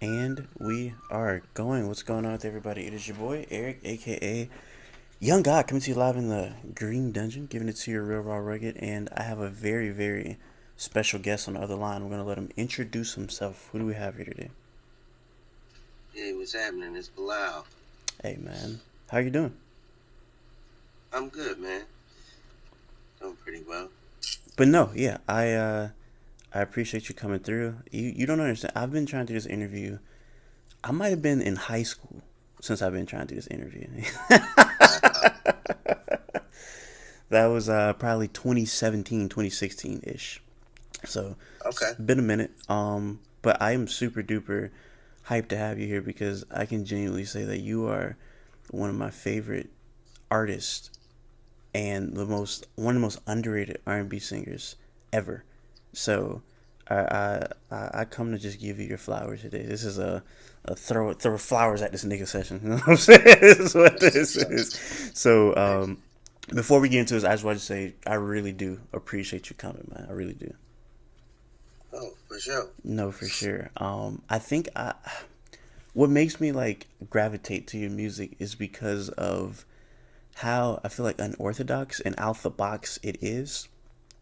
And we are going. What's going on with everybody? It is your boy, Eric, aka Young God, coming to you live in the Green Dungeon, giving it to you real raw rugged. And I have a very, very special guest on the other line. We're going to let him introduce himself. Who do we have here today? Hey, what's happening? It's Bilal. Hey, man. How you doing? I'm good, man. Doing pretty well. But no, yeah, I appreciate you coming through. You don't understand. I've been trying to do this interview. I might have been in high school since I've been trying to do this interview. Wow. That was probably 2017, 2016 ish. So it's Okay. been a minute. But I am super duper hyped to have you here because I can genuinely say that you are one of my favorite artists and the most one of the most underrated R&B singers ever. So I come to just give you your flowers today. This is a throw flowers at this nigga session. You know what I'm saying? This is what this is. So before we get into this, I just want to say I really do appreciate you coming, man. I really do. Oh, for sure. No, for sure. I think what makes me like gravitate to your music is because of how I feel like unorthodox and out the box it is.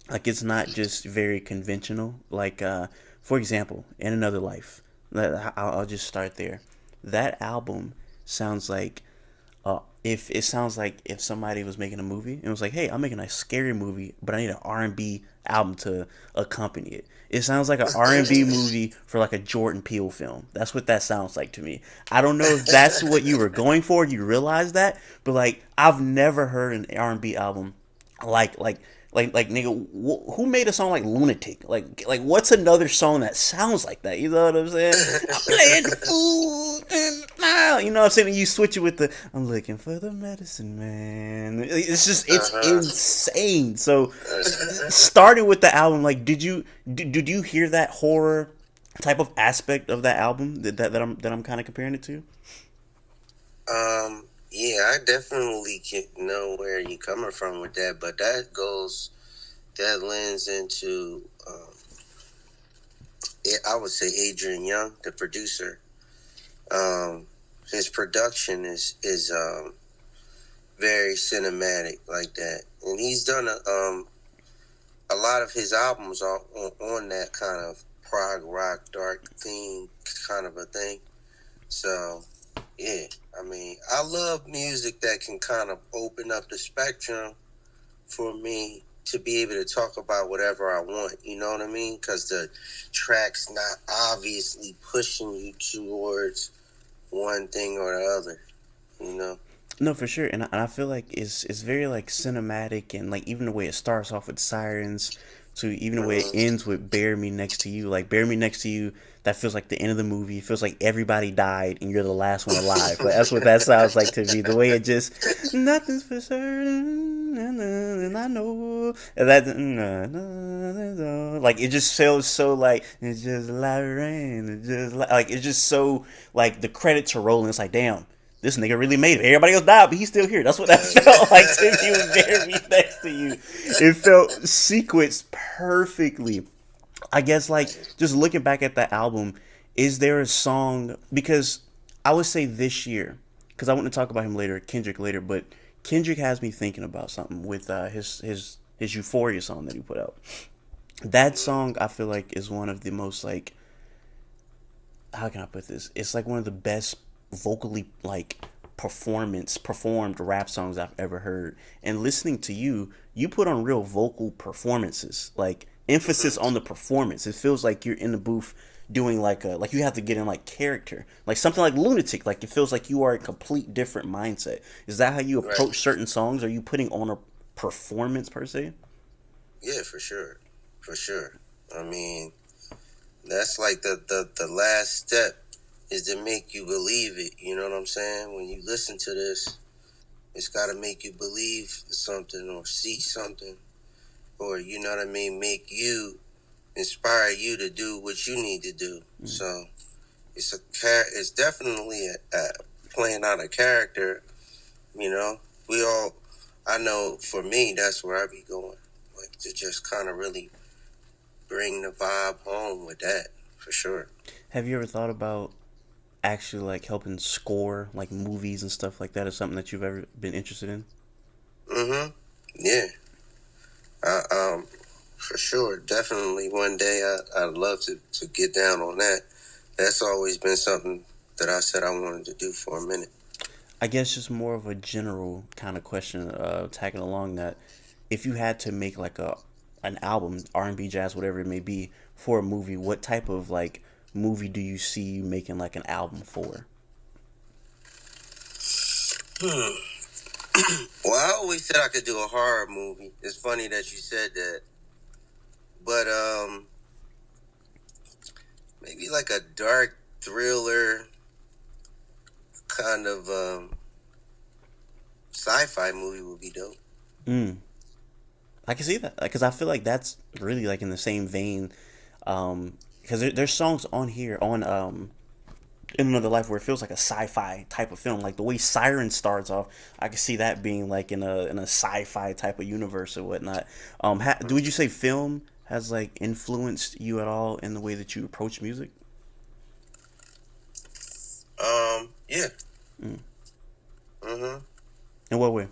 Like it's not just very conventional. Like for example, in another life, I'll just start there. That album sounds like if it sounds like if somebody was making a movie and was like, "Hey, I'm making a scary movie, but I need an R&B album to accompany it." It sounds like an R&B movie for like a Jordan Peele film. That's what that sounds like to me. I don't know if that's what you were going for. You realize that, but like I've never heard an R&B album like like like nigga, who made a song like Lunatic? Like what's another song that sounds like that? You know what I'm saying? I'm playing the fool and now, you know what I'm saying? You switch it with the I'm looking for the medicine man. It's just it's Uh-huh. insane. So starting with the album, like did you hear that horror type of aspect of that album that I'm kind of comparing it to? Yeah, I definitely can know where you're coming from with that, but that lends into, I would say Adrian Young, the producer. Um, his production is very cinematic like that, and he's done a lot of his albums are on that kind of prog rock dark theme kind of a thing. So yeah, I mean, I love music that can kind of open up the spectrum for me to be able to talk about whatever I want. You know what I mean? Because the track's not obviously pushing you towards one thing or the other. You know? No, for sure, and I feel like it's very like cinematic, and like even the way it starts off with sirens, to even the way it Mm-hmm. ends with "Bury Me Next to You." Like "Bury Me Next to You," that feels like the end of the movie. It feels like everybody died and you're the last one alive. Like that's what that sounds like to me. The way it just nothing's for certain, and I know and that like it just feels so like it's just like rain. It's just like it's just so like the credits are rolling. It's like damn, this nigga really made it. Everybody else died, but he's still here. That's what that felt like to me with Bury Me Next to You. It felt sequenced perfectly. I guess like just looking back at that album, is there a song because I would say this year because I want to talk about him later, Kendrick later, but Kendrick has me thinking about something with his Euphoria song that he put out. That song I feel like is one of the most like how can I put this? It's like one of the best vocally like performed rap songs I've ever heard. And listening to you, you put on real vocal performances, like emphasis Mm-hmm. on the performance. It feels like you're in the booth doing like you have to get in like character, like something like Lunatic. Like it feels like you are a complete different mindset. Is that how you Right. approach certain songs? Are you putting on a performance per se? Yeah, for sure. For sure. I mean, that's like the last step is to make you believe it. You know what I'm saying? When you listen to this, it's got to make you believe something or see something, or you know what I mean, make you inspire you to do what you need to do. So it's definitely a playing out a character. You know, we all. I know for me, that's where I be going, like to just kind of really bring the vibe home with that for sure. Have you ever thought about? actually like helping score like movies and stuff like that is something that you've ever been interested in? Mm-hmm. Yeah. I, for sure. Definitely one day I'd love to get down on that. That's always been something that I said I wanted to do for a minute. I guess just more of a general kind of question, tagging along that. If you had to make like a an album, R&B, jazz, whatever it may be, for a movie, what type of like movie do you see you making like an album for? Hmm. Well, I always said I could do a horror movie. It's funny that you said that. But maybe like a dark thriller kind of sci-fi movie would be dope. Mm, I can see that because I feel like that's really like in the same vein. Because there's songs on here on in Another Life where it feels like a sci-fi type of film. Like the way Siren starts off, I can see that being like in a sci-fi type of universe or whatnot. Would you say film has like influenced you at all in the way that you approach music? Yeah. Mm. Mm-hmm. In what way?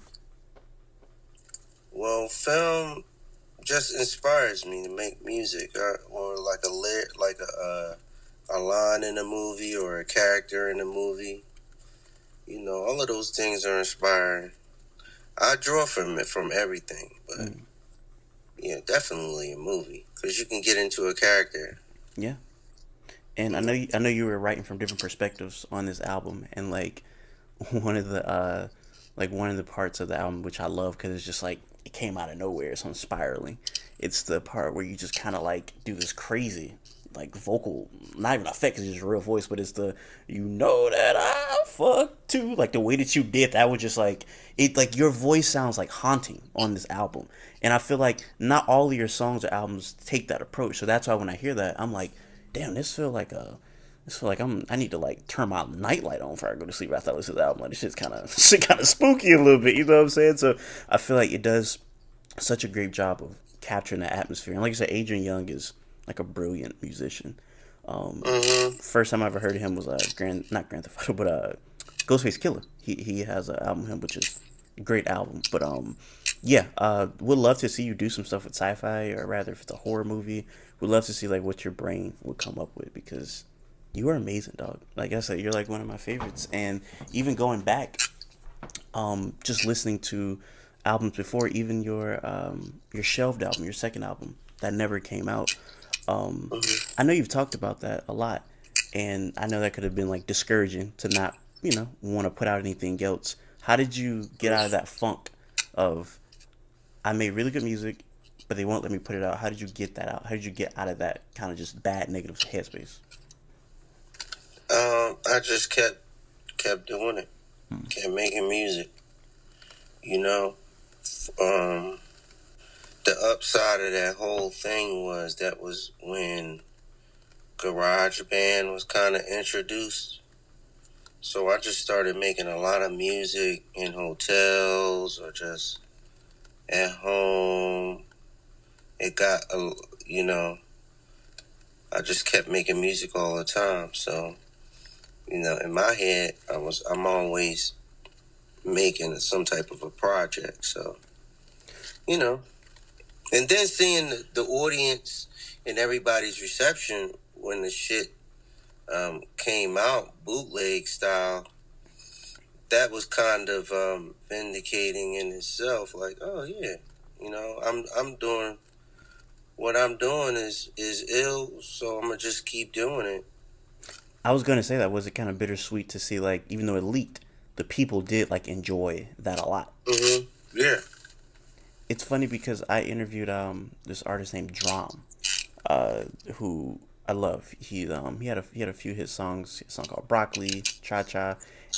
Well, film just inspires me to make music, or like a line in a movie or a character in a movie. You know, all of those things are inspiring. I draw from everything, but Mm. yeah, definitely a movie because you can get into a character. Yeah, and You know. I know you were writing from different perspectives on this album, and like one of the one of the parts of the album which I love because it's just like it came out of nowhere. It's spiraling. It's the part where you just kind of like do this crazy like vocal, not even effect, it's just real voice, but it's the you know that I fuck too. Like the way that you did that was just like it. Like your voice sounds like haunting on this album, and I feel like not all of your songs or albums take that approach. So that's why when I hear that, I'm like, damn, this feel like I need to like turn my nightlight on before I go to sleep after I listen to the album. Like this shit's kind of spooky a little bit, you know what I'm saying? So I feel like it does such a great job of capturing the atmosphere. And like you said, Adrian Young is like a brilliant musician. Mm-hmm. First time I ever heard of him was not Grand Theft Auto, but Ghostface Killer. He has an album him which is a great album. But yeah, would love to see you do some stuff with sci-fi, or rather if it's a horror movie, would love to see like what your brain would come up with because you are amazing, dog. Like I said, you're like one of my favorites. And even going back, just listening to albums before, even your shelved album, your second album that never came out. I know you've talked about that a lot, and I know that could have been like discouraging to not, want to put out anything else. How did you get out of that funk of I made really good music, but they won't let me put it out? How did you get that out? How did you get out of that kind of just bad negative headspace? I just kept doing it, kept making music. You know, um, the upside of that whole thing was that was when Garage Band was kind of introduced. So I just started making a lot of music in hotels or just at home. It got, you know, I just kept making music all the time. So, in my head, I'm always making some type of a project. So, you know, and then seeing the audience and everybody's reception when the shit came out bootleg style, that was kind of vindicating in itself. Like, oh yeah, I'm doing what I'm doing is ill, so I'm gonna just keep doing it. I was gonna say that was it kind of bittersweet to see like even though it leaked, the people did like enjoy that a lot. Mm-hmm. Yeah. It's funny because I interviewed this artist named Drum, who I love. He had a few hit songs, a song called Broccoli, Cha Cha,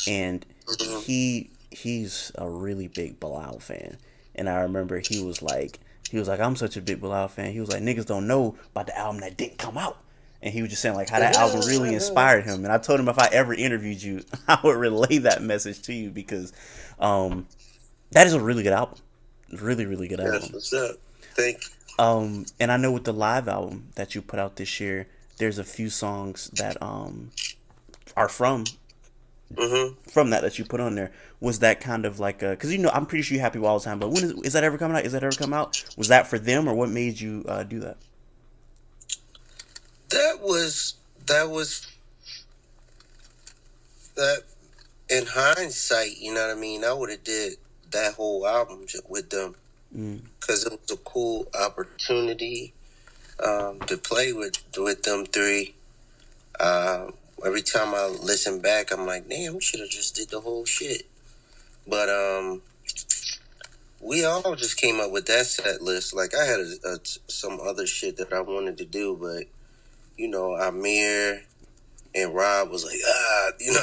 and Mm-hmm. he's a really big Bilal fan. And I remember he was like I'm such a big Bilal fan. He was like niggas don't know about the album that didn't come out. And he was just saying like how that album really inspired him. And I told him if I ever interviewed you, I would relay that message to you because that is a really good album. Really, really good That's album. what's up. Thank you. And I know with the live album that you put out this year, there's a few songs that are from Mm-hmm. that you put on there. Was that kind of like a, because I'm pretty sure you have people all the time, but when is that ever coming out? Is that ever come out? Was that for them, or what made you do that? That was that in hindsight, you know what I mean? I would have did that whole album with them Mm. because it was a cool opportunity to play with them three. Every time I listen back, I'm like, damn, we should have just did the whole shit. But we all just came up with that set list. Like I had some other shit that I wanted to do, but Amir and Rob was like,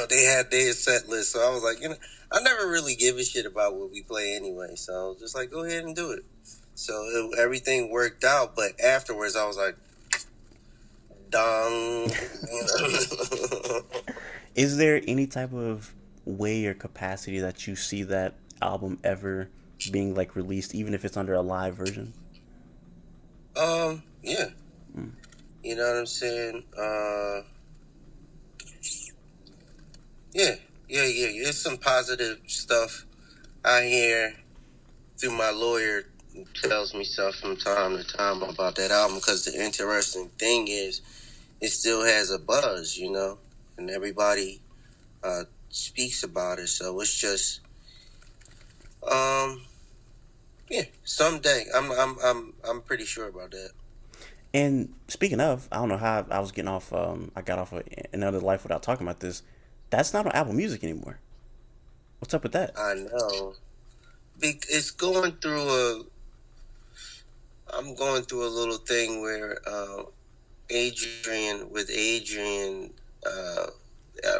they had their set list. So I was like, I never really give a shit about what we play anyway. So I was just like, go ahead and do it. So everything worked out. But afterwards, I was like, dong. Is there any type of way or capacity that you see that album ever being like released, even if it's under a live version? Yeah. Mm. You know what I'm saying? Yeah. Yeah. There's some positive stuff I hear through my lawyer who tells me stuff from time to time about that album because the interesting thing is it still has a buzz, and everybody speaks about it. So it's just, um, yeah, someday I'm pretty sure about that. And speaking of, I don't know how I was getting off. I got off of Another Life without talking about this. That's not on Apple Music anymore. What's up with that? I know. It's going through a. I'm going through a little thing where Adrian.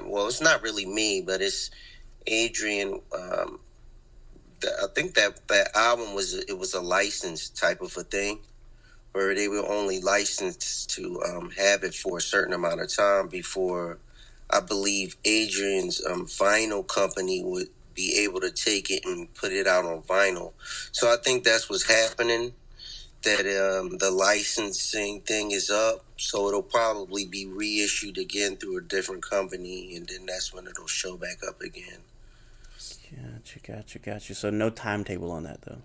Well, it's not really me, but it's Adrian. I think that album was a licensed type of a thing, where they were only licensed to have it for a certain amount of time before I believe Adrian's vinyl company would be able to take it and put it out on vinyl. So I think that's what's happening. That the licensing thing is up, so it'll probably be reissued again through a different company, and then that's when it'll show back up again. Got you. So no timetable on that though.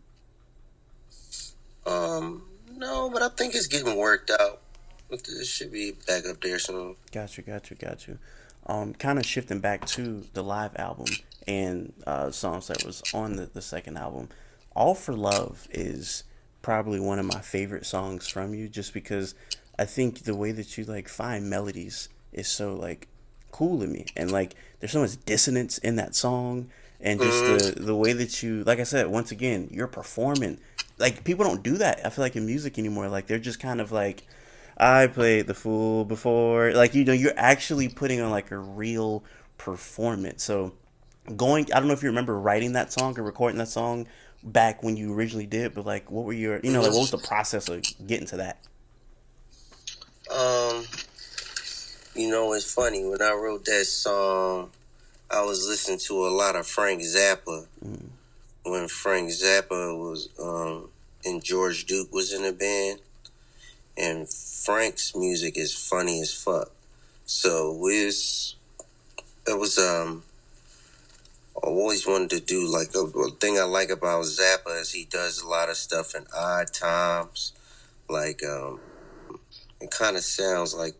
No, but I think it's getting worked out. It should be back up there soon. Got you. Kind of shifting back to the live album and songs that was on the second album. All for Love is probably one of my favorite songs from you, just because I think the way that you like find melodies is so like cool to me, and like there's so much dissonance in that song, and just Mm-hmm. the way that you, like I said, once again, you're performing. Like people don't do that. I feel like in music anymore, like they're just kind of like, I played the fool before. Like you're actually putting on like a real performance. So I don't know if you remember writing that song or recording that song back when you originally did, but like what were your, like what was the Mm-hmm. process of getting to that? Um, it's funny when I wrote that song. I was listening to a lot of Frank Zappa Mm. when Frank Zappa was and George Duke was in the band, and Frank's music is funny as fuck. So it was I always wanted to do like a thing I like about Zappa is he does a lot of stuff in odd times, like it kind of sounds like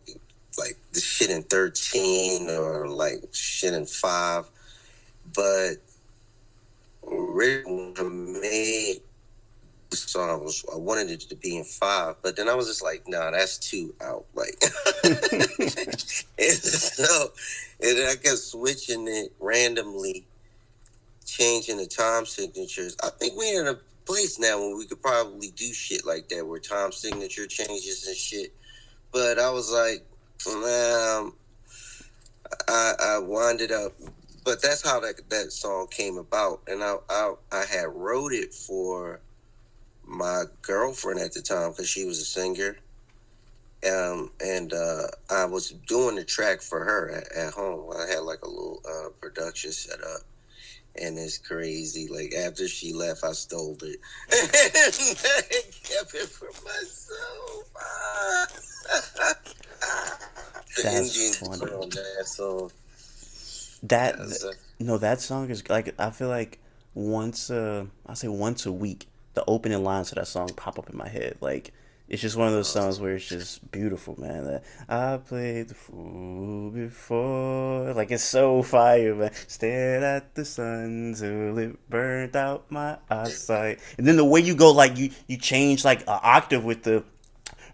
the shit in 13 or like shit in 5, but originally when I made the song I wanted it to be in 5, but then I was just like, nah, that's too out, like. And so and I kept switching it randomly, changing the time signatures. I think we're in a place now where we could probably do shit like that, where time signature changes and shit. But I was like, I winded up. But that's how that song came about, and I had wrote it for my girlfriend at the time because she was a singer. And I was doing the track for her at home. I had like a little production set up, and it's crazy. Like after she left, I stole it and kept it for myself. The That's Indians funny. put on that song. That Yes. no, that song is like I feel like I say once a week the opening lines to that song pop up in my head. Like it's just one of those songs where it's just beautiful, man. I played the fool before. Like it's so fire, man. Stared at the sun till it burnt out my eyesight. And then the way you go, like you change like an octave with the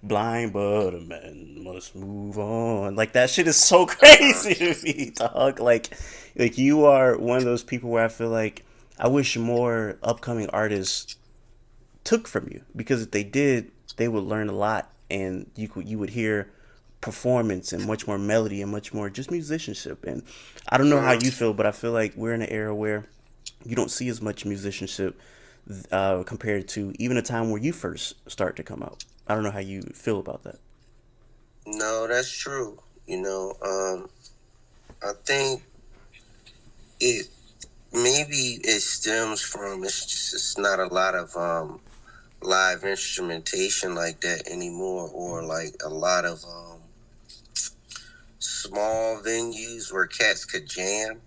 blind, but a man must move on. Like that shit is so crazy to me, dog. Like you are one of those people where I feel like I wish more upcoming artists took from you because if they did, they would learn a lot, and you would hear performance and much more melody and much more just musicianship. And I don't know how you feel, but I feel like we're in an era where you don't see as much musicianship compared to even a time where you first start to come out. I don't know how you feel about that. No, that's true. I think it maybe it stems from it's not a lot of live instrumentation like that anymore, or like a lot of small venues where cats could jam.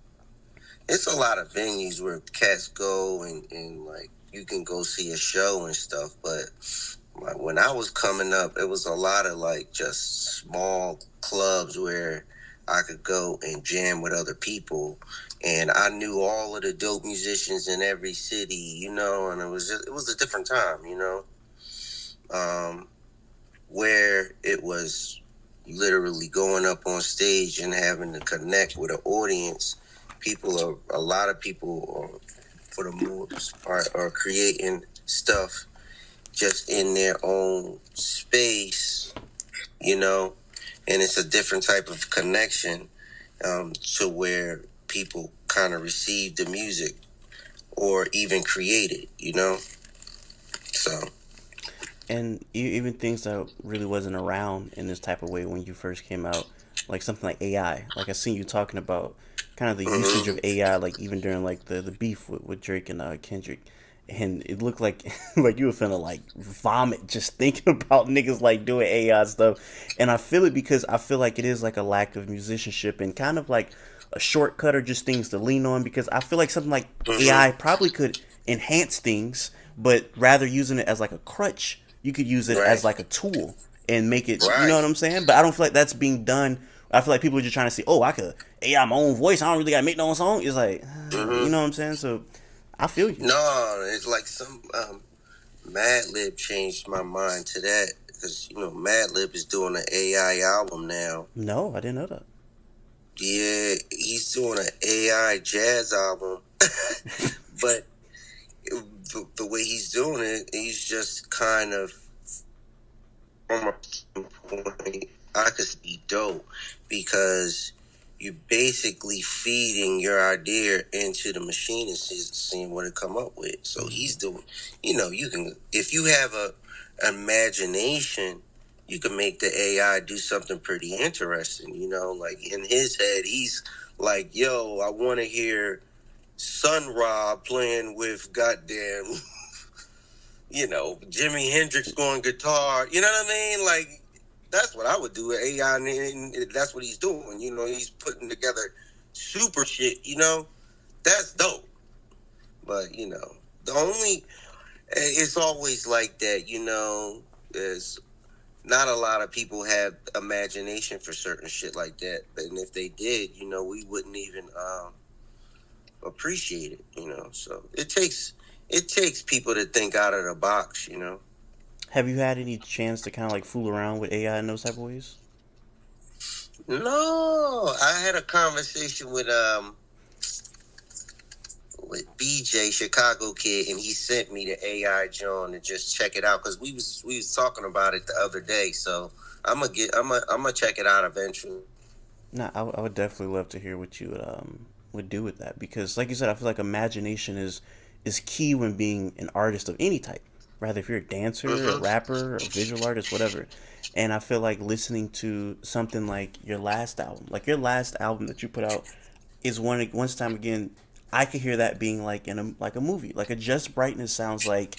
It's a lot of venues where cats go and like you can go see a show and stuff, but like when I was coming up, it was a lot of like just small clubs where I could go and jam with other people, and I knew all of the dope musicians in every city, and it was a different time, where it was literally going up on stage and having to connect with an audience. A lot of people for the most part are creating stuff just in their own space, you know, and it's a different type of connection to where people kind of receive the music or even create it. So. And even things that really wasn't around in this type of way when you first came out, like something like AI. Like I seen you talking about kind of the usage of AI, like even during like the beef with Drake and Kendrick, and it looked like like you were finna like vomit just thinking about niggas like doing AI stuff. And I feel it because I feel like it is like a lack of musicianship and kind of like a shortcut or just things to lean on because I feel like something like AI probably could enhance things, but rather using it as like a crutch, you could use it as Right. like a tool and make it, you know Right. what I'm saying? But I don't feel like that's being done. I feel like people are just trying to say, oh, I could AI my own voice. I don't really got to make no own song. It's like, you know what I'm saying? So I feel you. No, it's like some Madlib changed my mind to that because Madlib is doing an AI album now. No, I didn't know that. Yeah, he's doing an AI jazz album, but the way he's doing it, he's just kind of from a point I could be dope because you're basically feeding your idea into the machine and seeing what it come up with. So he's doing, you can if you have a imagination, you can make the AI do something pretty interesting. Like in his head, he's like, "Yo, I want to hear Sun Ra playing with goddamn." Jimi Hendrix going guitar. You know what I mean? Like, that's what I would do with AI, and that's what he's doing. He's putting together super shit. That's dope. But, it's always like that, there's not a lot of people have imagination for certain shit like that. And if they did, we wouldn't even appreciate it. So it takes people to think out of the box. Have you had any chance to kind of like fool around with AI in those type of ways? No, I had a conversation with BJ Chicago kid, and he sent me the AI John to just check it out because we was talking about it the other day. So I'm gonna check it out eventually. No, I would definitely love to hear what you would do with that because, like you said, I feel like imagination is key when being an artist of any type. Rather, if you're a dancer, a rapper, a visual artist, whatever. And I feel like listening to something like your last album that you put out, is once time again, I could hear that being like in a movie, like a Just Brightness sounds like.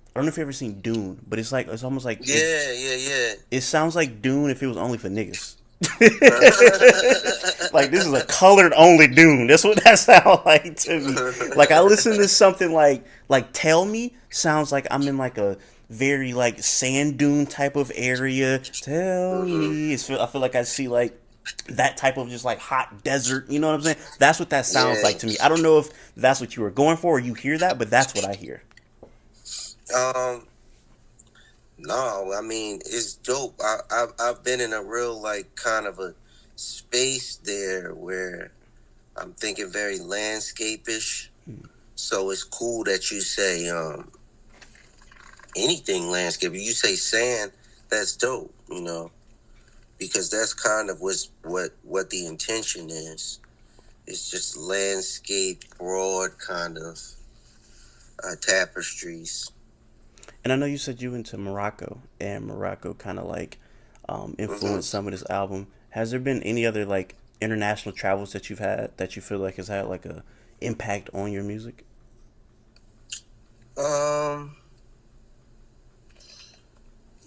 I don't know if you ever seen Dune, but it's almost like Yeah, yeah, yeah. it sounds like Dune if it was only for niggas. Like this is a colored only Dune. That's what that sounds like to me. Like I listen to something like Tell Me sounds like I'm in like a very like sand dune type of area. Tell Mhm. me, I feel like I see like that type of just like hot desert. You know what I'm saying? That's what that sounds like Yeah. to me. I don't know if that's what you were going for or you hear that, but that's what I hear. Um. No, I mean it's dope. I've been in a real like kind of a space there where I'm thinking very landscape-ish. So it's cool that you say anything landscape. You say sand, that's dope. Because that's kind of what the intention is. It's just landscape, broad kind of tapestries. And I know you said you went to Morocco, and Morocco kind of like Hmm. influenced some of this album. Has there been any other like international travels that you've had that you feel like has had like a impact on your music? Um.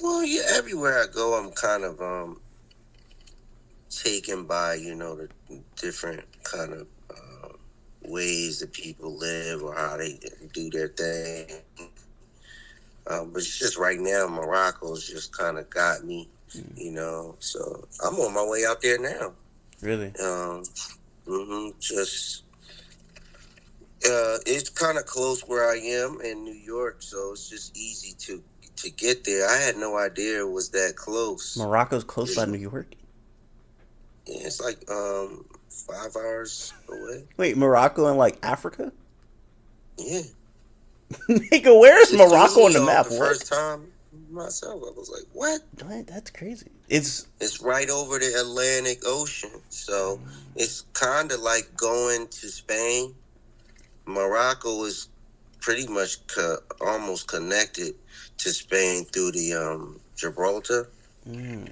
Well, yeah. Everywhere I go, I'm kind of taken by the different kind of ways that people live or how they do their thing. But it's just right now, Morocco's just kind of got me. So I'm on my way out there now. Really? Um, just it's kind of close where I am in New York, so it's just easy to get there. I had no idea it was that close. Morocco's close You by New know, York? yeah, it's like 5 hours away. Wait, Morocco in like Africa? Yeah, Nigga, where's it threw Morocco on me the off map? the What? first time myself. I was like, "What?" What? That's crazy. It's It's right over the Atlantic Ocean, so it's kind of like going to Spain. Morocco is pretty much almost connected to Spain through the Gibraltar. mm,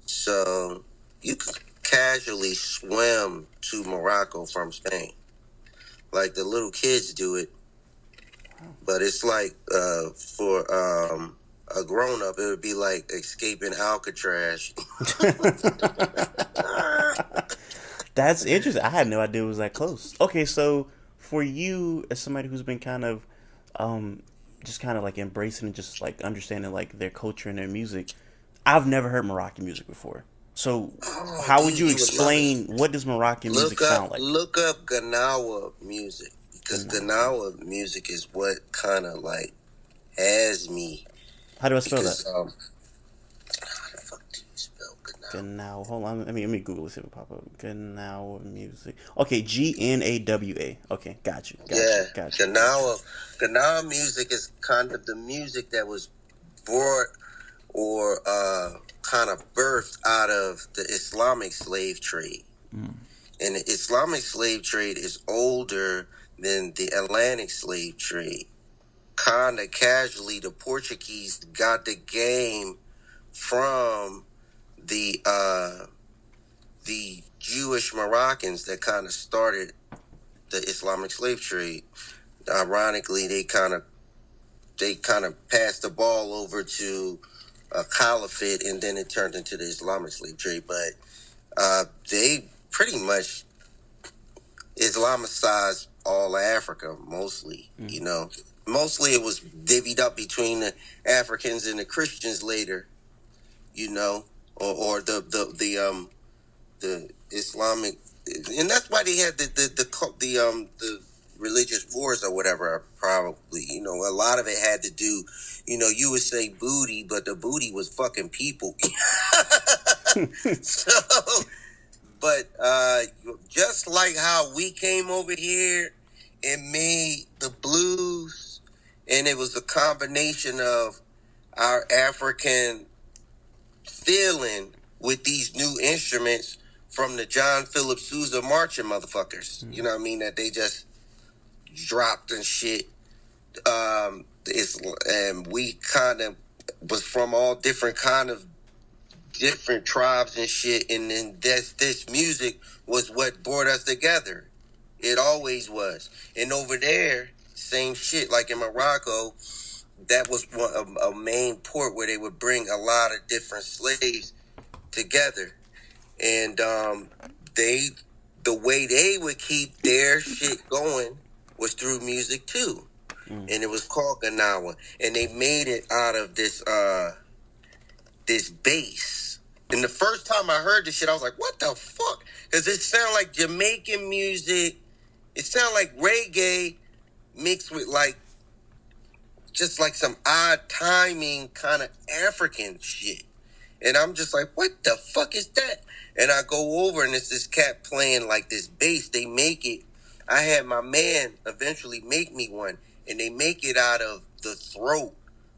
So you can casually swim to Morocco from Spain. Like the little kids do it, but it's like for a grown up, it would be like escaping Alcatraz. that's interesting. I had no idea it was that close. Okay, so for you as somebody who's been kind of um just kind of like embracing and just like understanding like their culture and their music, I've never heard Moroccan music before. So Oh, how would dude, you you would love it. explain what does Moroccan music sound like? Look up Ganawa music because Ganawa. Ganawa music is what kind of like has me How do I spell that? because how the fuck do you spell Ganawa? Gnawa. Hold on. Let me Google this. If it pop up. Gnawa music. Okay, Gnawa. Okay, got you. Got you. Yeah, Got you. Got you. Ganawa music is kind of the music that was brought or kind of birthed out of the Islamic slave trade. And the Islamic slave trade is older than the Atlantic slave trade. Kind of casually, the Portuguese got the game from the Jewish Moroccans that kind of started the Islamic slave trade. Ironically, they kind of passed the ball over to a caliphate, and then it turned into the Islamic slave trade. But they pretty much Islamicized all Africa, mostly. Mostly it was divvied up between the Africans and the Christians later. Or the Islamic, and that's why they had the religious wars or whatever. Probably, a lot of it had to do. You would say booty, but the booty was fucking people. So, but just like how we came over here and made the blues, and it was a combination of our African feeling with these new instruments from the John Philip Sousa marching motherfuckers. You know what I mean? That they just dropped and shit. And we kind of was from all different kind of different tribes and shit, and then this music was what brought us together. It always was. And over there, same shit. Like in Morocco, that was a main port where they would bring a lot of different slaves together. and they the way they would keep their shit going was through music too, Mm. and it was called Ganawa, and they made it out of this bass. And the first time I heard this shit, I was like, "What the fuck?" Because it sounded like Jamaican music. It sounded like reggae mixed with like just like some odd timing kind of African shit. And I'm just like, what the fuck is that? And I go over and it's this cat playing like this bass. They make it. I had my man eventually make me one, and they make it out of the throat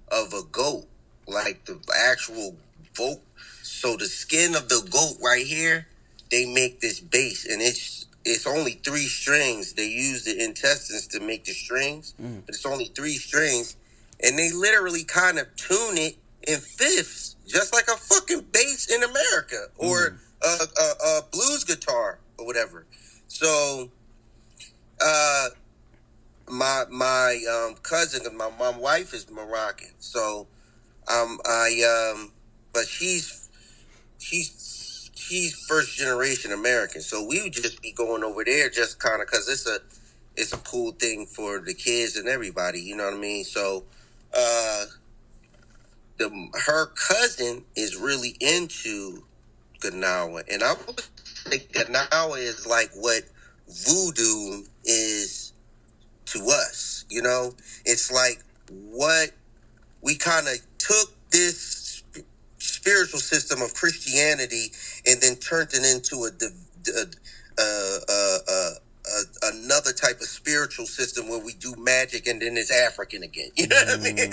of a goat, like the actual goat. So the skin of the goat right here, they make this bass, and it's only 3 strings. They use the intestines to make the strings, but it's only 3 strings, and they literally kind of tune it in fifths, just like a fucking bass in America or a blues guitar or whatever. So, my cousin, my wife is Moroccan, so but she's first generation American, so we would just be going over there just kind of because it's a cool thing for the kids and everybody, you know what I mean? So, her cousin is really into Ganawa, and I would think Ganawa is like what voodoo is to us. You know, it's like what we kind of took this spiritual system of Christianity and then turned it into another type of spiritual system where we do magic and then it's African again. You know what I mean?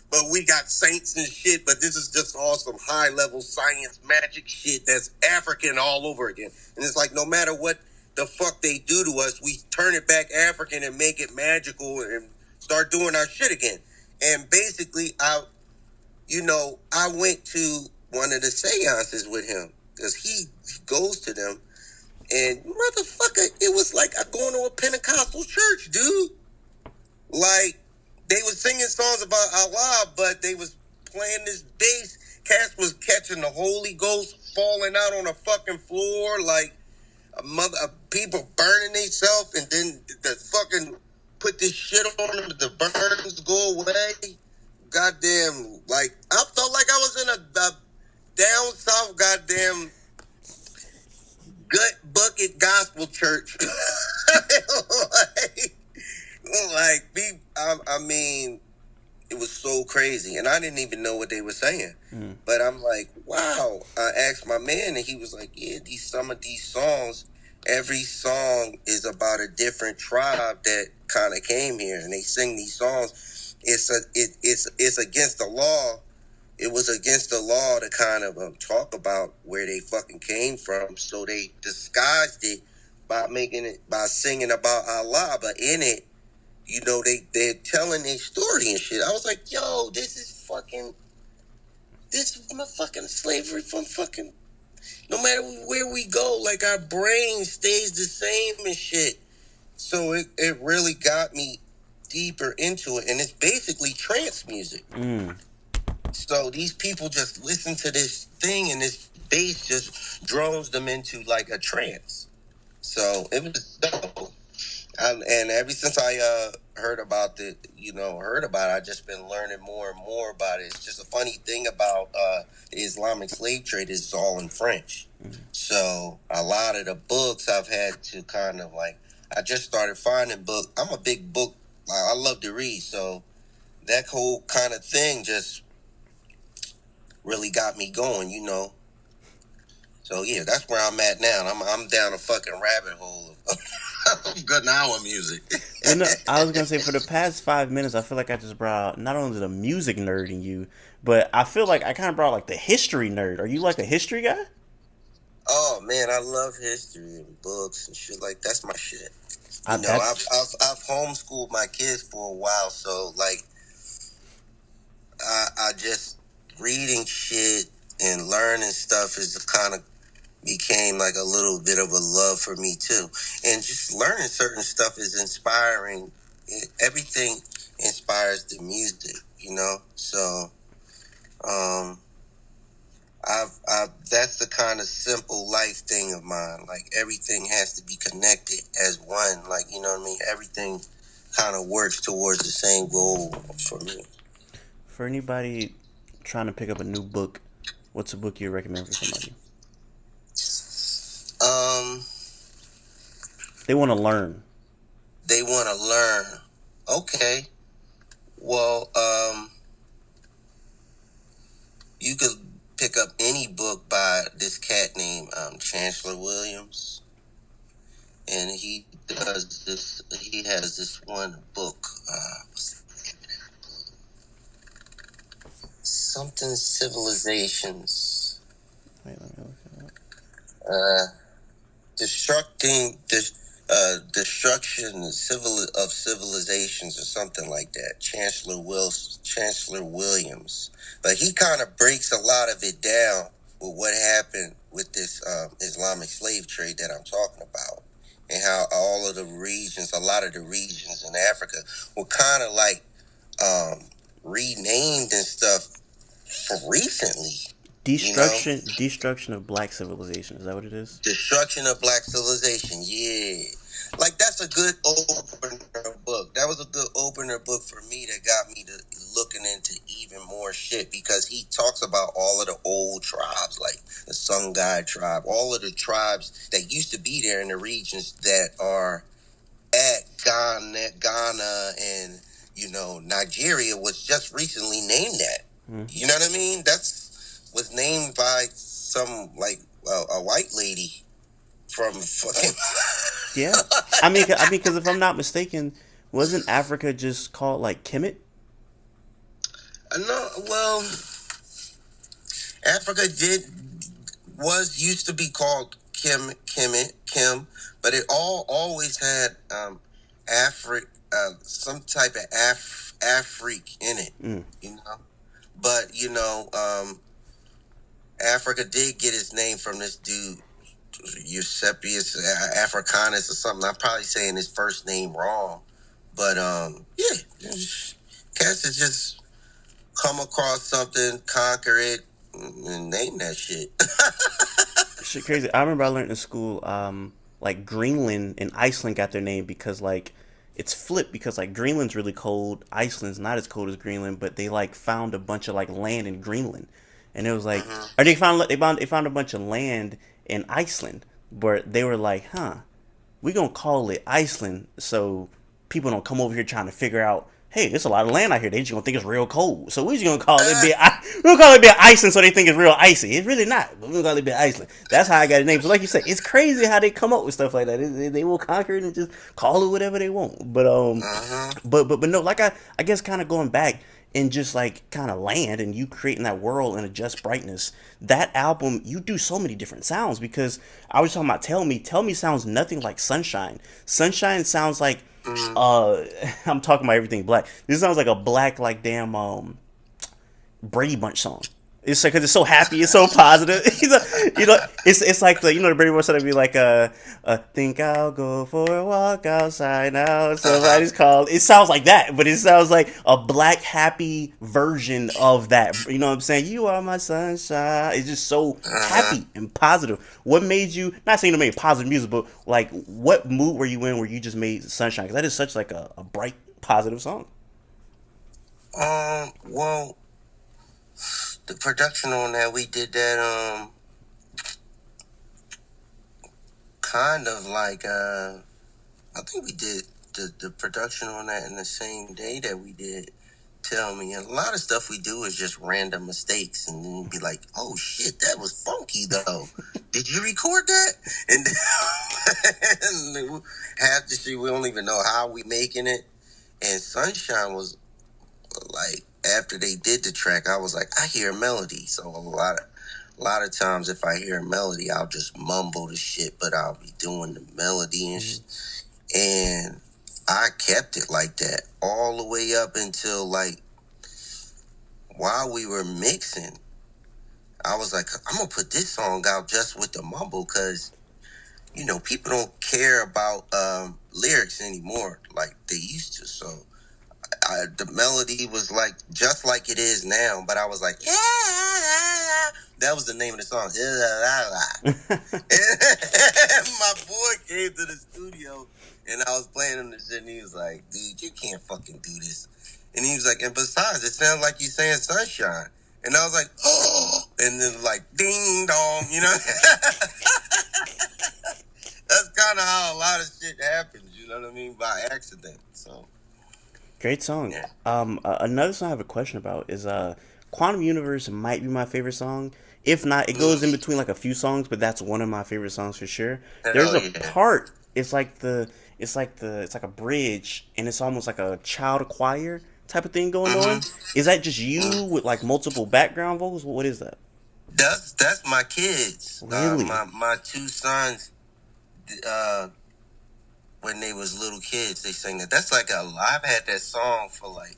But we got saints and shit, but this is just all some high level science magic shit that's African all over again. And it's like no matter what the fuck they do to us, we turn it back African and make it magical and start doing our shit again. And basically, I went to one of the seances with him because he goes to them. And motherfucker, it was like going to a Pentecostal church, dude. Like, they was singing songs about Allah, but they was playing this bass. Cass was catching the Holy Ghost falling out on the fucking floor, like people burning themselves, and then the fucking put this shit on them, the burns go away. Goddamn, like I felt like I was in a down south goddamn gut bucket gospel church. I mean, it was so crazy, and I didn't even know what they were saying. But I'm like, wow. I asked my man, and he was like, yeah, some of these songs, every song is about a different tribe that kind of came here, and they sing these songs. It's against the law. It was against the law to kind of talk about where they fucking came from, so they disguised it by singing about Allah, but in it, they're telling their story and shit. I was like, yo, this is my fucking slavery from fucking, no matter where we go, like our brain stays the same and shit. So it really got me deeper into it, and it's basically trance music. So these people just listen to this thing, and this bass just drones them into like a trance. So it was dope. And ever since I heard about it, I've just been learning more and more about it. It's just a funny thing about the Islamic slave trade is it's all in French. So a lot of the books I've had to kind of like, I just started finding books. I'm a big book, I love to read. So that whole kind of thing just really got me going, So yeah, that's where I'm at now. I'm down a fucking rabbit hole of good hour music. Well, no, I was gonna say for the past 5 minutes, I feel like I just brought not only the music nerd in you, but I feel like I kind of brought like the history nerd. Are you like a history guy? Oh man, I love history and books and shit. Like that's my shit. That's I've homeschooled my kids for a while, so like I just reading shit and learning stuff is kind of became like a little bit of a love for me too. And just learning certain stuff is inspiring. Everything inspires the music, So, that's the kind of simple life thing of mine. Like everything has to be connected as one. Like, you know what I mean? Everything kind of works towards the same goal for me. For anybody trying to pick up a new book, what's a book you recommend for somebody? Um, They want to learn. they want to learn. Okay. Well, you could pick up any book by this cat named Chancellor Williams, and he does this. He has this one book, something civilizations, Wait, let me look it up. uh, destructing this. Destruction of civilizations or something like that. Chancellor Williams, but he kind of breaks a lot of it down with what happened with this Islamic slave trade that I'm talking about, and how all of the regions, a lot of the regions in Africa, were kind of like um, renamed and stuff for recently. You know, Destruction of black civilization. Is that what it is? Destruction of Black Civilization. Yeah. Like, that's a good opener book. That was a good opener book for me that got me to looking into even more shit, because he talks about all of the old tribes, like the Songhai tribe, all of the tribes that used to be there in the regions that are at Ghana, and, Nigeria was just recently named that. Hmm. You know what I mean? Was named by some, like, a white lady from fucking. Yeah. Because if I'm not mistaken, wasn't Africa just called like Kemet? No, well, Africa used to be called Kim, but it always had some type of Afrique in it, Mm. you know. But Africa did get its name from this dude, Eusebius Africanus or something. I'm probably saying his first name wrong, but yeah, cats that just come across something, conquer it, and name that shit. Shit, crazy. I remember I learned in school, like Greenland and Iceland got their name because like it's flipped because like Greenland's really cold, Iceland's not as cold as Greenland, but they like found a bunch of like land in Greenland, and it was like, Mm-hmm. or they found a bunch of land in Iceland, but they were like, huh, we gonna call it Iceland so people don't come over here trying to figure out, hey, there's a lot of land out here. They just gonna think it's real cold. So we just gonna call it be we gonna call it be Iceland so they think it's real icy. It's really not. But we gonna call it be Iceland. That's how I got the name. So like you said, it's crazy how they come up with stuff like that. They will conquer it and just call it whatever they want. Uh-huh. But no, like I guess kind of going back and just like kind of land and you creating that world in a just brightness, that album you do so many different sounds because I was talking about tell me sounds nothing like sunshine sounds like Mm-hmm. uh I'm talking about everything black. This sounds like a black like damn Brady Bunch song. It's like because it's so happy, it's so positive. It's like the Brady Bunch song would be like think I'll go for a walk outside now. Uh-huh. Somebody's called. It sounds like that, but it sounds like a black happy version of that. You know what I'm saying? You are my sunshine. It's just so Uh-huh. happy and positive. What made you not saying to make positive music, but like what mood were you in where you just made sunshine? Because that is such like a bright positive song. Well, the production on that, we did that, kind of like, I think we did the production on that in the same day that we did Tell Me. And a lot of stuff we do is just random mistakes, and then be like, oh shit, that was funky though. Did you record that? And, and half the shit we don't even know how we making it. And Sunshine was like, after they did the track, I was like, I hear a melody. So a lot of times if I hear a melody, I'll just mumble the shit, but I'll be doing the melody and Mm-hmm. and I kept it like that all the way up until, like, while we were mixing, I was like, I'm gonna put this song out just with the mumble, because people don't care about lyrics anymore like they used to. So the melody was like just like it is now, but I was like, yeah, That was the name of the song. And my boy came to the studio, and I was playing him this shit, and he was like, "Dude, you can't fucking do this." And he was like, "And besides, it sounds like you saying sunshine." And I was like, "Oh!" And then like, ding dong, you know. That's kind of how a lot of shit happens. You know what I mean? By accident. So. Great song. Yeah. Another song I have a question about is Quantum Universe might be my favorite song. If not, it goes in between like a few songs, but that's one of my favorite songs for sure. There's Hell a yeah. part. It's like a bridge, and it's almost like a child choir type of thing going on. Is that just you with like multiple background vocals? What is that? That's my kids. Really? My two sons. Uh, when they was little kids, they sang that. That's like I've had that song for like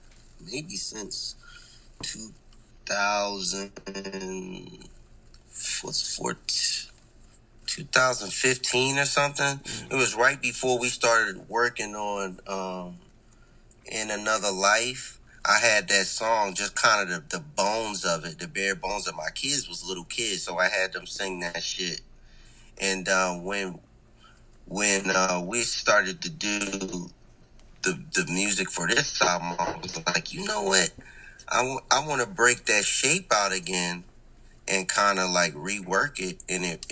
maybe since 2000. What's 2015 or something. It was right before we started working on In Another Life. I had that song, just kind of the bones of it, the bare bones of my kids was little kids, so I had them sing that shit. And when we started to do the music for this album, I was like, you know what? I want to break that shape out again and kind of like rework it, and it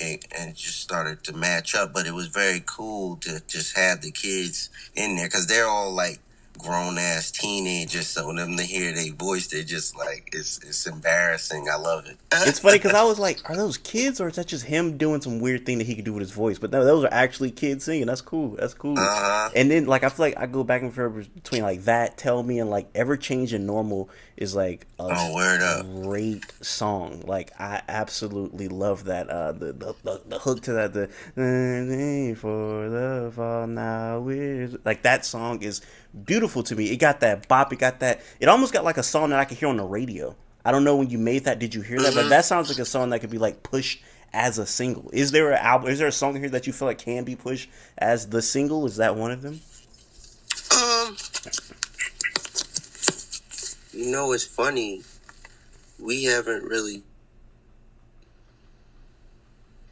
just started to match up. But it was very cool to just have the kids in there because they're all like grown ass teenagers. So them to hear their voice, they're just like it's embarrassing. I love it. It's funny because I was like, are those kids or is that just him doing some weird thing that he could do with his voice? But no, those are actually kids singing. That's cool. That's cool. Uh-huh. And then like I feel like I go back and forth between like that, Tell Me, and like Ever Changing Normal is like a Oh, word up. great song. Like I absolutely love that. The hook to that, the for the fall now is like that song is beautiful to me. It got that bop. It got that. It almost got like a song that I could hear on the radio. I don't know when you made that. Did you hear that? But that sounds like a song that could be like pushed as a single. Is there an album? Is there a song here that you feel like can be pushed as the single? Is that one of them? Um, it's funny. We haven't really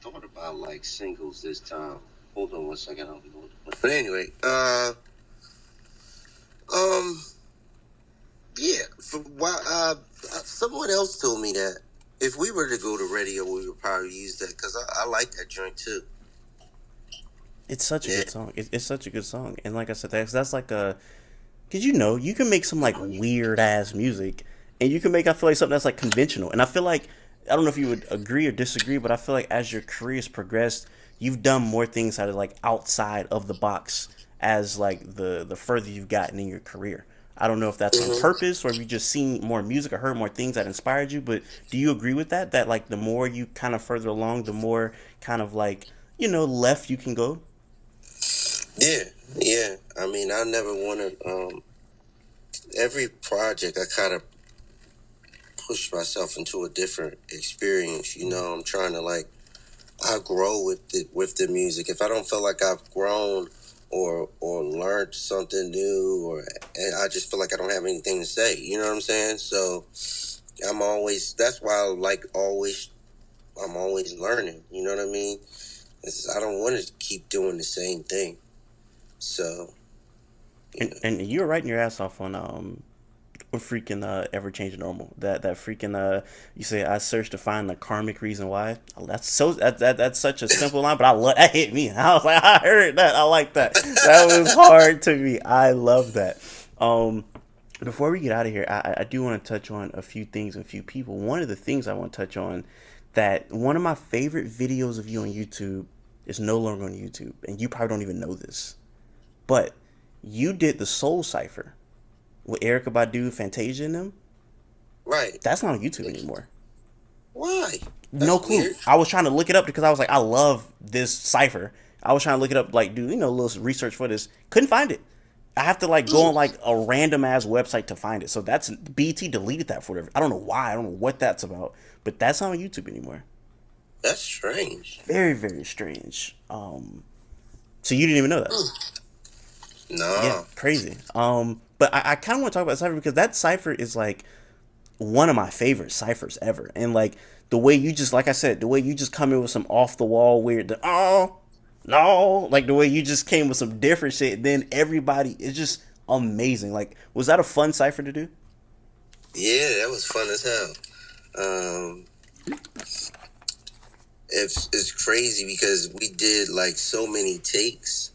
thought about like singles this time. Hold on one second. But anyway, um, yeah. Someone else told me that if we were to go to radio, we would probably use that because I like that joint too. It's such a Yeah. good song. It's such a good song. And like I said, that's like a. Because you know, you can make some like weird ass music, and you can make I feel like something that's like conventional. And I feel like I don't know if you would agree or disagree, but I feel like as your career has progressed, you've done more things that are like outside of the box as like the further you've gotten in your career. I don't know if that's on Mm-hmm. purpose or if you just seen more music or heard more things that inspired you, but do you agree with that? That like the more you kind of further along, the more kind of like, left you can go? Yeah, yeah. I mean, I never want to. Every project, I kind of push myself into a different experience. I'm trying to like I grow with the music. If I don't feel like I've grown or learned something new, and I just feel like I don't have anything to say. You know what I'm saying? So I'm always. That's why I like always. I'm always learning. You know what I mean? I don't want to keep doing the same thing. So And, yeah. and you were writing your ass off on freaking ever changing normal. That freaking you say I searched to find the karmic reason why. That's such a simple line, but I love that hit me. I was like, I heard that. I like that. That was hard to me. I love that. Um, Before we get out of here, I do want to touch on a few things and a few people. One of the things I want to touch on that one of my favorite videos of you on YouTube is no longer on YouTube, and you probably don't even know this, but you did the Soul Cipher with Erica Badu, Fantasia, and them. Right. That's not on YouTube anymore. Why? No That's clue. weird. I was trying to look it up because I was like, I love this cipher. I was trying to look it up, like, do a little research for this. Couldn't find it. I have to like go on like a random ass website to find it. So that's BT deleted that for whatever. I don't know why. I don't know what that's about. But that's not on YouTube anymore. That's strange. Very very strange. So you didn't even know that. Yeah, No. crazy. But I kind of want to talk about Cipher because that Cipher is like one of my favorite ciphers ever. And like the way you just, like I said, the way you just come in with some off the wall weird, oh no, like the way you just came with some different shit. Then everybody is just amazing. Like, was that a fun cipher to do? Yeah, that was fun as hell. Um, it's crazy because we did like so many takes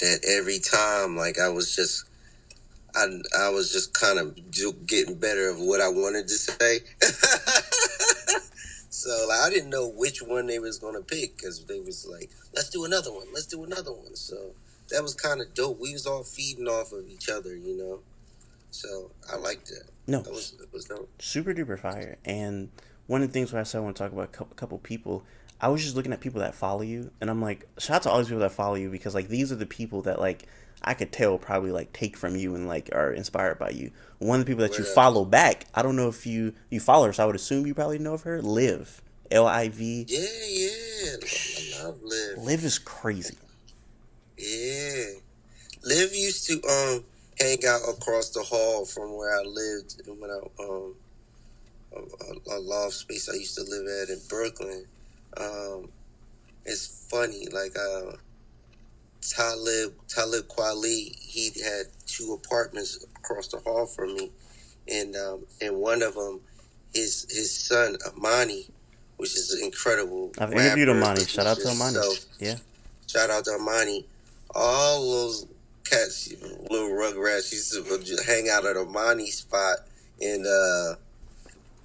that every time, like I was just kind of getting better of what I wanted to say. So like, I didn't know which one they was gonna pick because they was like, let's do another one, let's do another one. So that was kind of dope. We was all feeding off of each other, you know. So I liked that. No, It was dope. super duper fire. And one of the things where I said I want to talk about a couple people, I was just looking at people that follow you, and I'm like, shout out to all these people that follow you because like these are the people that like I could tell probably like take from you and like are inspired by you. One of the people that you Word up. follow back, I don't know if you follow her, so I would assume you probably know of her. Liv, Liv. Yeah, yeah. I love Liv. Liv is crazy. Yeah. Liv used to hang out across the hall from where I lived and when I a loft space I used to live at in Brooklyn. Um, it's funny, like Talib Kweli, he had two apartments across the hall from me, and one of them, his son Amani, which is an incredible I've interviewed rapper, Amani. Shout out producer. to Amani. So Yeah. shout out to Amani. All those cats, little rugrats, used to just hang out at Amani's spot, and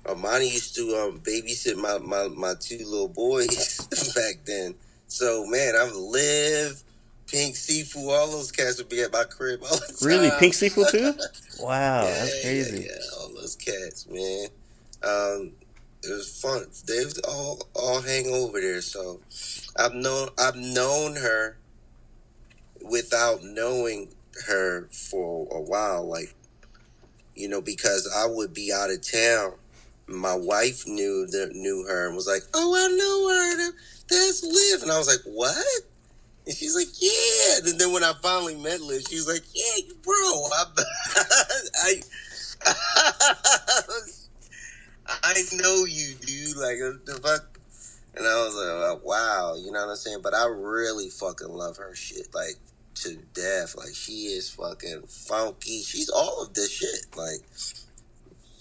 Amani used to babysit my two little boys back then. So man, I've lived Pink Seafood, all those cats would be at my crib all the Really, time. Pink Seafood too? Wow, that's crazy. Yeah, all those cats, man. Um, it was fun. They was all hang over there. So I've known her without knowing her for a while, like, you know, because I would be out of town. My wife knew her and was like, "Oh, I know her. That's Liv." And I was like, "What?" And she's like, "Yeah." And then when I finally met Liv, she was like, "Yeah, bro, I, I know you, dude. Like, what the fuck?" And I was like, oh, "Wow," you know what I'm saying? But I really fucking love her shit, like, to death. Like, she is fucking funky. She's all of this shit, like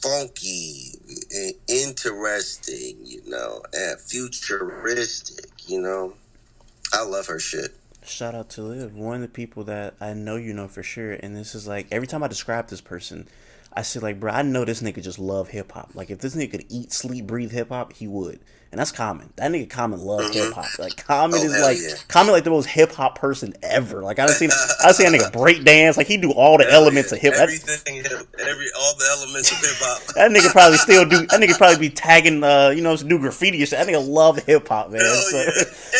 funky, and interesting, you know, and futuristic, you know. I love her shit. Shout out to Liv, one of the people that I know you know for sure. And this is like every time I describe this person, I say like, bro, I know this nigga just love hip hop. Like if this nigga could eat, sleep, breathe hip hop, he would. And that's Common. That nigga Common love hip hop. Like Common Oh, is hell like yeah. Common like the most hip hop person ever. Like I seen that nigga break dance. Like he do all the Hell elements yeah. of hip. Everything, all the elements of hip hop. That nigga probably still do. That nigga probably be tagging, do graffiti and shit. That nigga love hip hop, man. Hell So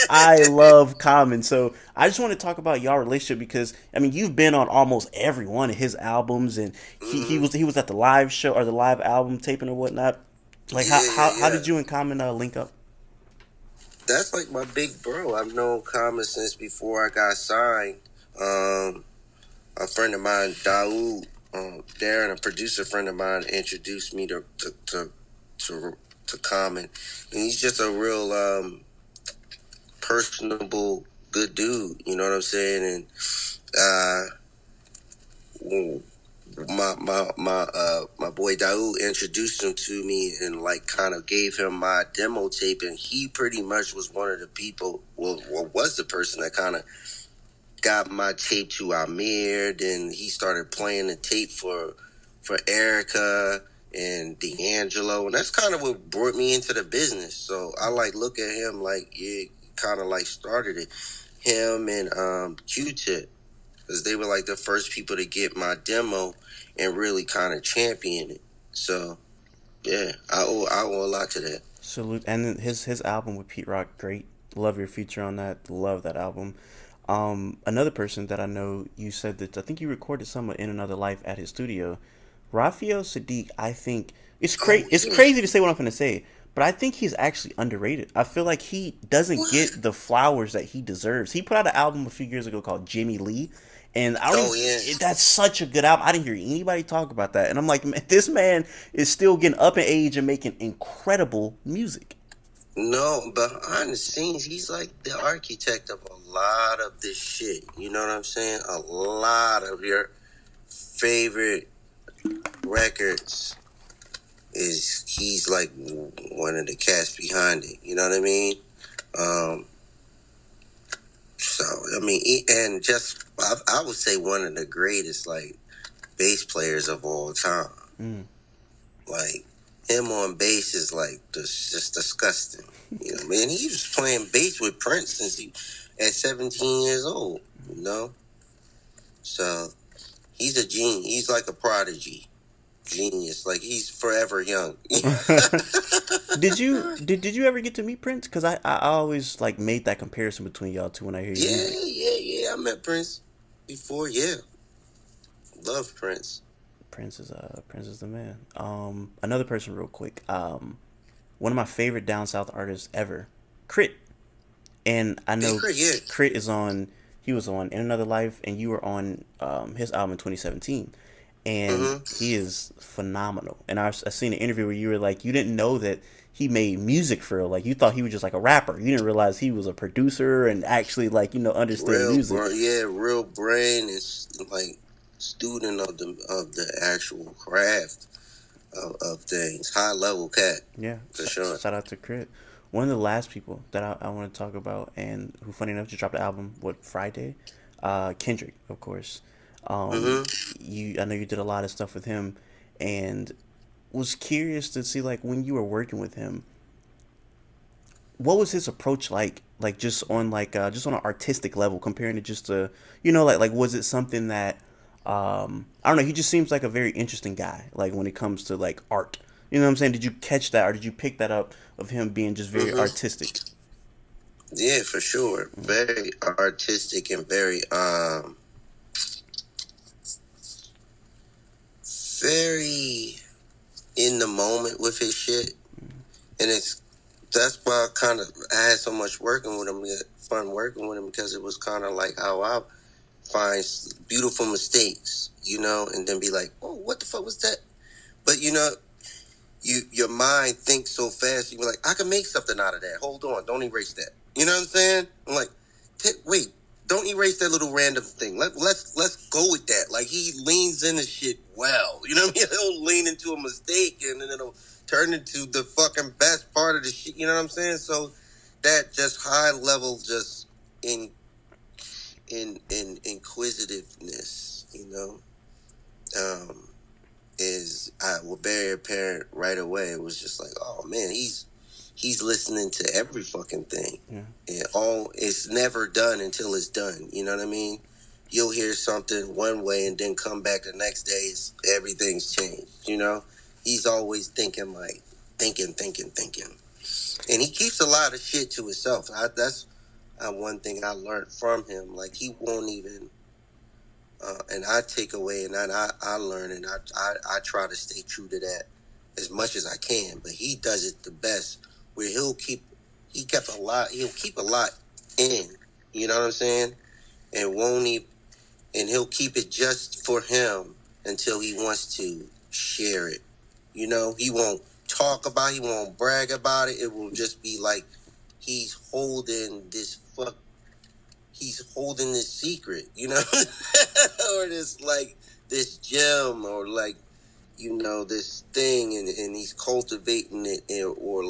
I yeah. love Common. So I just want to talk about y'all relationship because I mean you've been on almost every one of his albums, and he was at the live show or the live album taping or whatnot. Like how Yeah. did you and Common link up? That's like my big bro. I've known Common since before I got signed. A friend of mine, Daoud, Darren, a producer friend of mine, introduced me to Common, and he's just a real personable, good dude. You know what I'm saying? And my boy Daoud introduced him to me and like kind of gave him my demo tape, and he pretty much was one of the people, well was the person that kind of got my tape to Amir. Then he started playing the tape for Erica and D'Angelo, and that's kind of what brought me into the business. So I like look at him like, yeah, kind of like started it, him and Q-Tip, because they were like the first people to get my demo and really kind of champion it. So yeah, I owe a lot to that. Salute, and then his album with Pete Rock, great. Love your feature on that. Love that album. Another person that I know, you said that I think you recorded some of In Another Life at his studio. Raphael Saadiq, I think it's Oh it's yeah. crazy to say what I'm gonna say, but I think he's actually underrated. I feel like he doesn't What? get the flowers that he deserves. He put out an album a few years ago called Jimmy Lee, and I don't Oh even. yeah. That's such a good album. I didn't hear anybody talk about that, and I'm like, man, this man is still getting up in age and making incredible music. No, behind the scenes, he's like the architect of a lot of this shit. You know what I'm saying? A lot of your favorite records is he's like one of the cast behind it. You know what I mean? Um, so I mean, and just I would say one of the greatest like bass players of all time. Mm. Like him on bass is like just disgusting. You know, man, he was playing bass with Prince since he at 17 years old. You know, so he's a genius. He's like a prodigy, genius. Like he's forever young. Did you ever get to meet Prince? Because I always like made that comparison between y'all two when I hear your Yeah, music. yeah. I met Prince before. Yeah, love Prince. Prince is the man. Another person real quick. One of my favorite down south artists ever, Crit. And I Big know K.R.I.T, yeah. Crit is on. He was on In Another Life, and you were on his album in 2017, and Mm-hmm. he is phenomenal. And I seen an interview where you were like, you didn't know that he made music for real. Like you thought he was just like a rapper. You didn't realize he was a producer and actually like understood Real, music. bro. Yeah, real brain is like student of the actual craft of things. High level cat Yeah, for sure. shout out to Crit. One of the last people that I want to talk about, and who, funny enough, just dropped the album Friday. Kendrick, of course. Um, Mm-hmm. I know you did a lot of stuff with him, and was curious to see like when you were working with him, what was his approach like? Like just on an artistic level, comparing to just a like was it something that I don't know. He just seems like a very interesting guy. Like when it comes to like art, you know what I'm saying? Did you catch that, or did you pick that up of him being just very Mm-hmm. artistic? Yeah, for sure. Very artistic and very in the moment with his shit. And that's why I had so much working with him, fun working with him, because it was kind of like how I find beautiful mistakes, and then be like, oh, what the fuck was that? But your mind thinks so fast. You be like, I can make something out of that. Hold on, don't erase that. You know what I'm saying? I'm like, wait, don't erase that little random thing. Let's go with that. Like he leans into shit well. You know what I mean? He'll lean into a mistake and then it'll turn into the fucking best part of the shit. You know what I'm saying? So that just high level, just in inquisitiveness. Um, was very apparent right away. It was just like, oh man, he's listening to every fucking thing. Yeah. And it's never done until it's done. You know what I mean? You'll hear something one way and then come back the next day, everything's changed. He's always thinking, thinking, and he keeps a lot of shit to himself. That's one thing I learned from him. Like he won't even. And I take away and I learn and I try to stay true to that as much as I can. But he does it the best, where he'll keep a lot in. You know what I'm saying? And won't he? And he'll keep it just for him until he wants to share it. He won't talk about it, he won't brag about it. It will just be like he's holding this secret, or this gem, or this thing, and he's cultivating it, or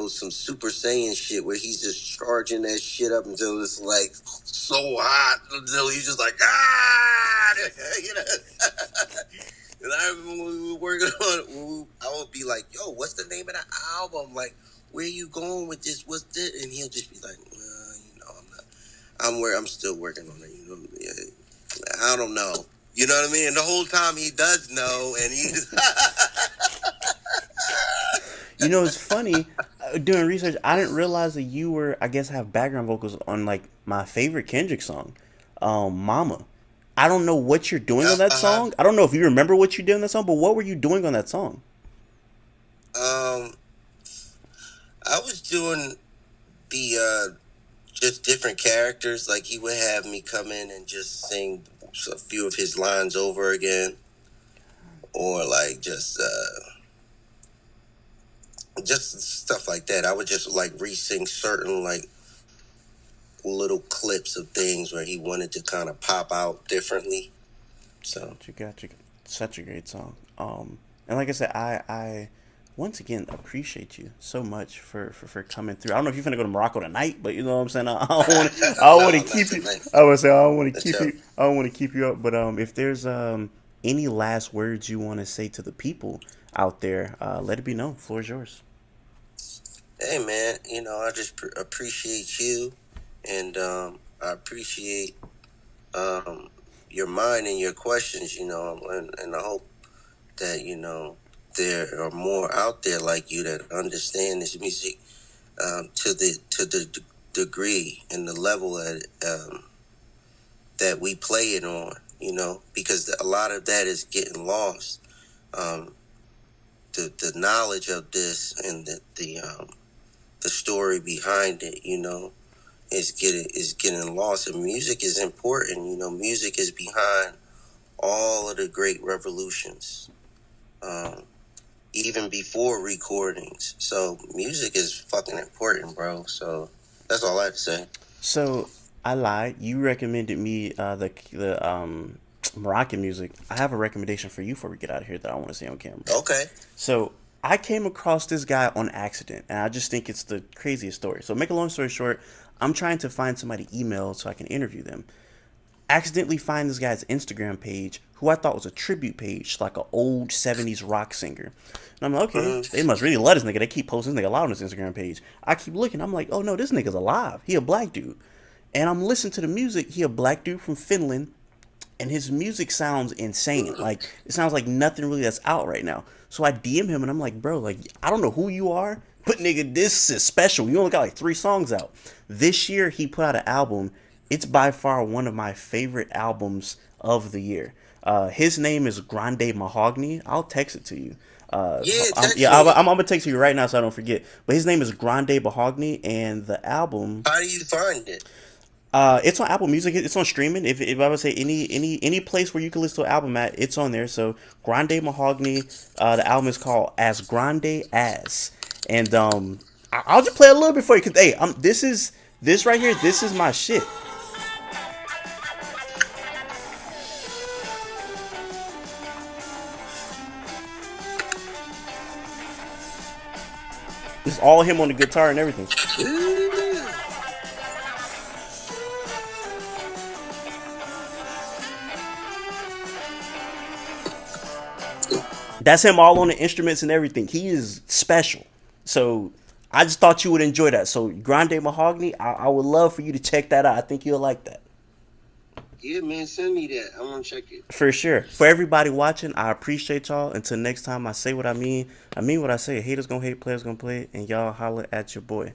some Super Saiyan shit where he's just charging that shit up until it's like so hot until he's just like you know. And I remember when we were working on it, I would be like, "Yo, what's the name of the album? Like, where you going with this? What's this?" And he'll just be like, I'm not. I'm still working on it. I don't know. You know what I mean? And the whole time he does know, and he's It's funny. Doing research, I didn't realize that you were, I guess, have background vocals on like my favorite Kendrick song, "Mama." I don't know what you're doing on that uh-huh. song. I don't know if you remember what you did on that song, but what were you doing on that song? I was doing the just different characters. Like he would have me come in and just sing a few of his lines over again, or like just stuff like that. I would just like re-sing certain like little clips of things where he wanted to kind of pop out differently. So Got you. Such a great song. And like I said, I once again appreciate you so much for coming through. I don't know if you're gonna go to Morocco tonight, but you know what I'm saying. I don't want to no, not keep you. tonight. I would say I don't want to That's keep you. I don't want to keep you up. But if there's any last words you want to say to the people out there, let it be known. Floor is yours. Hey man, I just appreciate you, and I appreciate um, your mind and your questions. And I hope that there are more out there like you that understand this music to the degree and the level that we play it on. Because a lot of that is getting lost. Um, the knowledge of this and the story behind it, is getting lost. And music is important. Music is behind all of the great revolutions, um, even before recordings. So music is fucking important, bro. So that's all I have to say. So I lied. You recommended me the Moroccan music. I have a recommendation for you before we get out of here that I want to say on camera. Okay. So I came across this guy on accident, and I just think it's the craziest story. So make a long story short, I'm trying to find somebody email so I can interview them. Accidentally find this guy's Instagram page, who I thought was a tribute page, like an old '70s rock singer. And I'm like, okay, they must really love this nigga. They keep posting this nigga loud on his Instagram page. I keep looking. I'm like, oh no, this nigga's alive. He a black dude. And I'm listening to the music. He a black dude from Finland, and his music sounds insane. Like it sounds like nothing really that's out right now. So I DM him and I'm like, bro, like I don't know who you are, but nigga, this is special. You only got like 3 songs out. This year he put out an album. It's by far one of my favorite albums of the year. His name is Grande Mahogany. I'll text it to you. Yeah, I'm, text yeah, me. I'm gonna text you right now so I don't forget. But his name is Grande Mahogany, and the album How do you find it? it's on Apple Music. It's on streaming. If I would say any place where you can listen to an album at, it's on there. So Grande Mahogany. The album is called As Grande As, and I'll just play a little bit for you. Cause hey, this right here. This is my shit. It's all him on the guitar and everything. That's him all on the instruments and everything. He is special. So I just thought you would enjoy that. So Grande Mahogany, I would love for you to check that out. I think you'll like that. Yeah, man, send me that. I want to check it. For sure. For everybody watching, I appreciate y'all. Until next time, I say what I mean. I mean what I say. Haters gonna hate, players gonna play, and y'all holler at your boy.